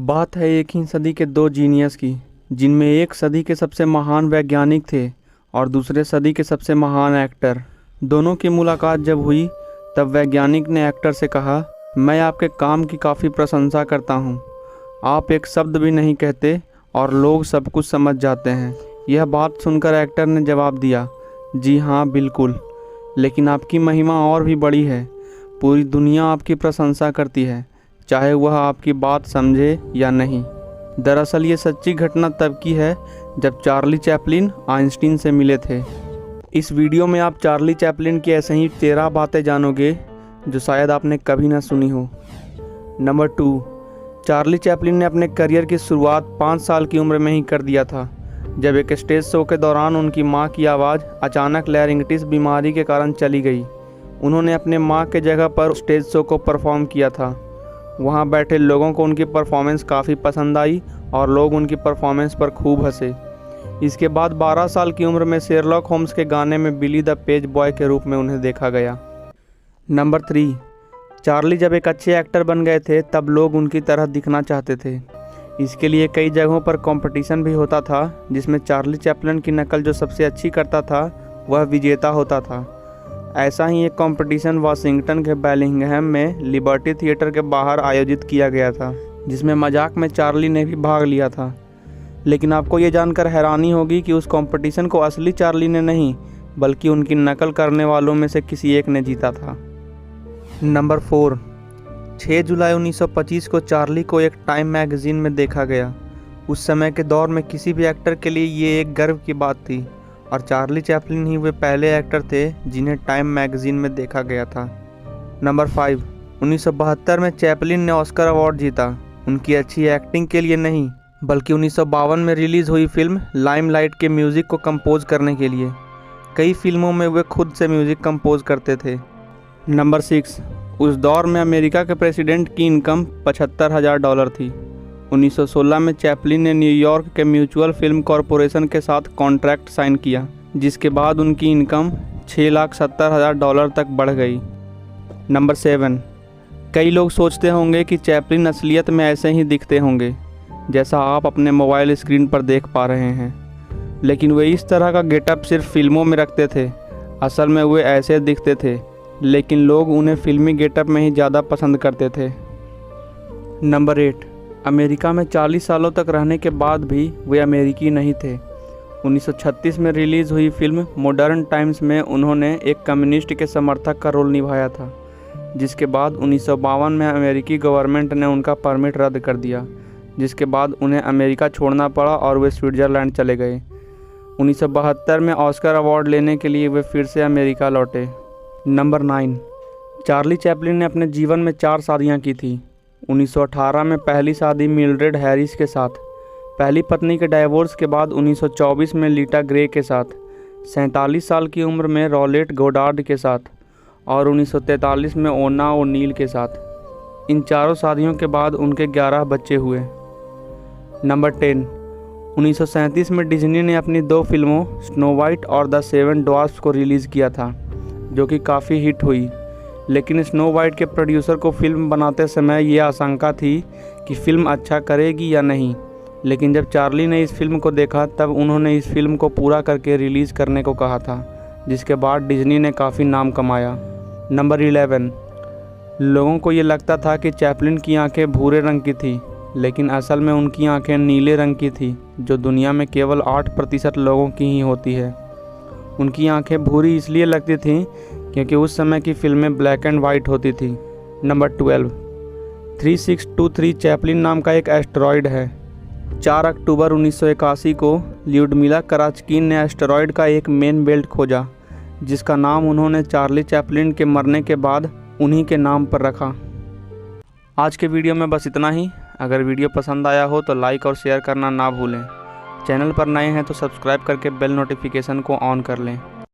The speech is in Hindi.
बात है एक ही सदी के दो जीनियस की, जिनमें एक सदी के सबसे महान वैज्ञानिक थे और दूसरे सदी के सबसे महान एक्टर। दोनों की मुलाकात जब हुई तब वैज्ञानिक ने एक्टर से कहा, मैं आपके काम की काफ़ी प्रशंसा करता हूँ। आप एक शब्द भी नहीं कहते और लोग सब कुछ समझ जाते हैं। यह बात सुनकर एक्टर ने जवाब दिया, जी हाँ बिल्कुल, लेकिन आपकी महिमा और भी बड़ी है। पूरी दुनिया आपकी प्रशंसा करती है, चाहे वह आपकी बात समझे या नहीं। दरअसल ये सच्ची घटना तब की है जब चार्ली चैपलिन आइंस्टीन से मिले थे। इस वीडियो में आप चार्ली चैपलिन की ऐसे ही 13 बातें जानोगे जो शायद आपने कभी ना सुनी हो। नंबर 2, चार्ली चैपलिन ने अपने करियर की शुरुआत 5 साल की उम्र में ही कर दिया था, जब एक स्टेज शो के दौरान उनकी मां की आवाज़ अचानक लैरिंगिटिस बीमारी के कारण चली गई। उन्होंने अपने मां के जगह पर स्टेज शो को परफॉर्म किया था। वहां बैठे लोगों को उनकी परफॉर्मेंस काफ़ी पसंद आई और लोग उनकी परफॉर्मेंस पर खूब हंसे। इसके बाद 12 साल की उम्र में शेरलॉक होम्स के गाने में बिली द पेज बॉय के रूप में उन्हें देखा गया। नंबर 3, चार्ली जब एक अच्छे एक्टर बन गए थे तब लोग उनकी तरह दिखना चाहते थे। इसके लिए कई जगहों पर कंपटीशन भी होता था, जिसमें चार्ली चैपलिन की नकल जो सबसे अच्छी करता था वह विजेता होता था। ऐसा ही एक कंपटीशन वाशिंगटन के बेलिंगहम में लिबर्टी थिएटर के बाहर आयोजित किया गया था, जिसमें मजाक में चार्ली ने भी भाग लिया था। लेकिन आपको ये जानकर हैरानी होगी कि उस कंपटीशन को असली चार्ली ने नहीं, बल्कि उनकी नकल करने वालों में से किसी एक ने जीता था। नंबर 4, 6 जुलाई 1925 को चार्ली को एक टाइम मैगजीन में देखा गया। उस समय के दौर में किसी भी एक्टर के लिए ये एक गर्व की बात थी और चार्ली चैपलिन ही वे पहले एक्टर थे जिन्हें टाइम मैगजीन में देखा गया था। नंबर 5, 1972 में चैपलिन ने ऑस्कर अवार्ड जीता, उनकी अच्छी एक्टिंग के लिए नहीं, बल्कि 1952 में रिलीज़ हुई फिल्म लाइमलाइट के म्यूज़िक को कंपोज करने के लिए। कई फिल्मों में वे खुद से म्यूज़िक कंपोज करते थे। नंबर 6, उस दौर में अमेरिका के प्रेसिडेंट की इनकम $75,000 थी। 1916 में चैपलिन ने न्यूयॉर्क के म्यूचुअल फिल्म कॉरपोरेशन के साथ कॉन्ट्रैक्ट साइन किया, जिसके बाद उनकी इनकम $6,70,000 तक बढ़ गई। नंबर 7, कई लोग सोचते होंगे कि चैपलिन असलियत में ऐसे ही दिखते होंगे जैसा आप अपने मोबाइल स्क्रीन पर देख पा रहे हैं, लेकिन वे इस तरह का गेटअप सिर्फ फिल्मों में रखते थे। असल में वे ऐसे दिखते थे, लेकिन लोग उन्हें फिल्मी गेटअप में ही ज़्यादा पसंद करते थे। नंबर 8, अमेरिका में 40 सालों तक रहने के बाद भी वे अमेरिकी नहीं थे। 1936 में रिलीज़ हुई फिल्म मॉडर्न टाइम्स में उन्होंने एक कम्युनिस्ट के समर्थक का रोल निभाया था, जिसके बाद 1952 में अमेरिकी गवर्नमेंट ने उनका परमिट रद्द कर दिया, जिसके बाद उन्हें अमेरिका छोड़ना पड़ा और वे स्विट्ज़रलैंड चले गए। 1972 में ऑस्कर अवार्ड लेने के लिए वे फिर से अमेरिका लौटे। नंबर 9, चार्ली चैपलिन ने अपने जीवन में 4 शादियां की थी। 1918 में पहली शादी मिल्ड्रेड हैरिस के साथ, पहली पत्नी के डाइवोर्स के बाद 1924 में लीटा ग्रे के साथ, 47 साल की उम्र में रॉलेट गोडार्ड के साथ और 1943 में ओना ओनील के साथ। इन चारों शादियों के बाद उनके 11 बच्चे हुए। नंबर 10, 1937 में डिज्नी ने अपनी 2 फिल्मों स्नो वाइट और द 7 ड्वार्फ्स को रिलीज़ किया था, जो कि काफ़ी हिट हुई। लेकिन स्नो वाइट के प्रोड्यूसर को फिल्म बनाते समय ये आशंका थी कि फ़िल्म अच्छा करेगी या नहीं, लेकिन जब चार्ली ने इस फिल्म को देखा तब उन्होंने इस फिल्म को पूरा करके रिलीज़ करने को कहा था, जिसके बाद डिज्नी ने काफ़ी नाम कमाया। नंबर 11, लोगों को ये लगता था कि चैपलिन की आंखें भूरे रंग की थी, लेकिन असल में उनकी आंखें नीले रंग की थी, जो दुनिया में केवल 8% लोगों की ही होती है। उनकी आंखें भूरी इसलिए लगती थीं क्योंकि उस समय की फिल्में ब्लैक एंड वाइट होती थी। नंबर 12, 3623 चैपलिन नाम का एक एस्टेरॉयड है। 4 अक्टूबर 1981 को ल्यूडमिला कराचकिन ने एस्टेरॉयड का एक मेन बेल्ट खोजा, जिसका नाम उन्होंने चार्ली चैपलिन के मरने के बाद उन्हीं के नाम पर रखा। आज के वीडियो में बस इतना ही। अगर वीडियो पसंद आया हो तो लाइक और शेयर करना ना भूलें। चैनल पर नए हैं तो सब्सक्राइब करके बेल नोटिफिकेशन को ऑन कर लें।